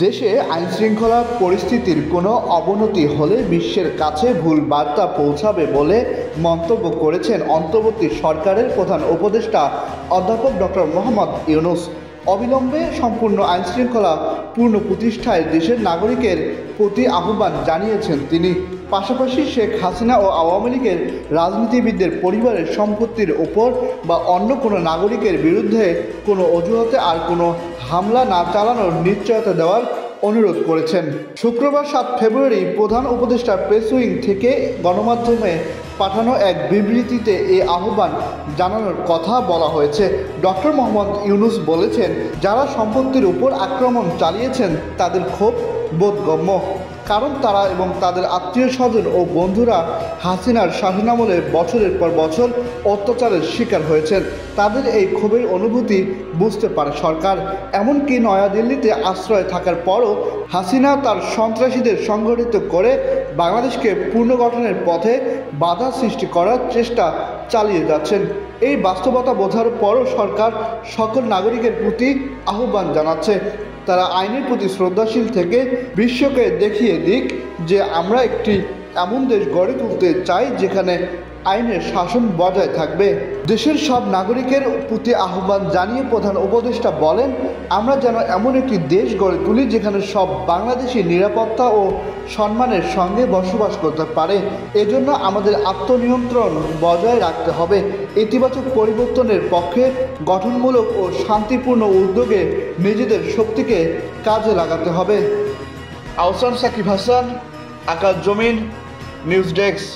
দেশে আইনশৃঙ্খলা পরিস্থিতির কোনো অবনতি হলে বিশ্বের কাছে ভুল বার্তা পৌঁছাবে বলে মন্তব্য করেছেন অন্তর্বর্তী সরকারের প্রধান উপদেষ্টা অধ্যাপক ডক্টর মোহাম্মদ ইউনূস। অবিলম্বে সম্পূর্ণ আইনশৃঙ্খলা পুনঃপ্রতিষ্ঠায় দেশের নাগরিকের প্রতি আহ্বান জানিয়েছেন তিনি। পাশাপাশি শেখ হাসিনা ও আওয়ামী লীগের রাজনীতিবিদদের পরিবারের সম্পত্তির ওপর বা অন্য কোনো নাগরিকের বিরুদ্ধে কোনো অজুহাতে আর কোনো হামলা না চালানোর নিশ্চয়তা দেওয়ার অনুরোধ করেছেন। শুক্রবার 7 ফেব্রুয়ারি প্রধান উপদেষ্টা প্রেস উইং থেকে গণমাধ্যমে পাঠানো এক বিবৃতিতে এই আহ্বান জানানোর কথা বলা হয়েছে। ডক্টর মোহাম্মদ ইউনূস বলেছেন, যারা সম্পত্তির উপর আক্রমণ চালিয়েছেন তাদের ক্ষোভ বোধগম্য, কারণ তারা এবং তাদের আত্মীয় স্বজন ও বন্ধুরা হাসিনার শাসনামলে বছরের পর বছর অত্যাচারের শিকার হয়েছেন। তাদের এই ক্ষোভের অনুভূতি বুঝতে পারে সরকার। এমনকি নয়াদিল্লিতে আশ্রয় থাকার পরও হাসিনা তার সন্ত্রাসীদের সংগঠিত করে বাংলাদেশকে পুনর্গঠনের পথে বাধা সৃষ্টি করার চেষ্টা চালিয়ে যাচ্ছেন। এই বাস্তবতা বোঝার পরও সরকার সকল নাগরিকের প্রতি আহ্বান জানাচ্ছে, তারা আইনের প্রতি শ্রদ্ধাশীল থেকে বিশ্বকে দেখিয়ে দিক যে আমরা একটি এমন দেশ গড়ে তুলতে চাই যেখানে আইনের শাসন বজায় থাকবে। দেশের সব নাগরিকের প্রতি আহ্বান জানিয়ে প্রধান উপদেষ্টা বলেন, আমরা যেন এমন একটি দেশ গড়ে তুলি যেখানে সব বাংলাদেশি নিরাপত্তা ও সম্মানের সঙ্গে বসবাস করতে পারে। এজন্য আমাদের আত্মনিয়ন্ত্রণ বজায় রাখতে হবে। ইতিবাচক পরিবর্তনের পক্ষে গঠনমূলক ও শান্তিপূর্ণ উদ্যোগে নিজেদের শক্তিকে কাজে লাগাতে হবে। আহসান সাকিব হাসান, আকাশ জমিন, নিউজ ডেস্ক।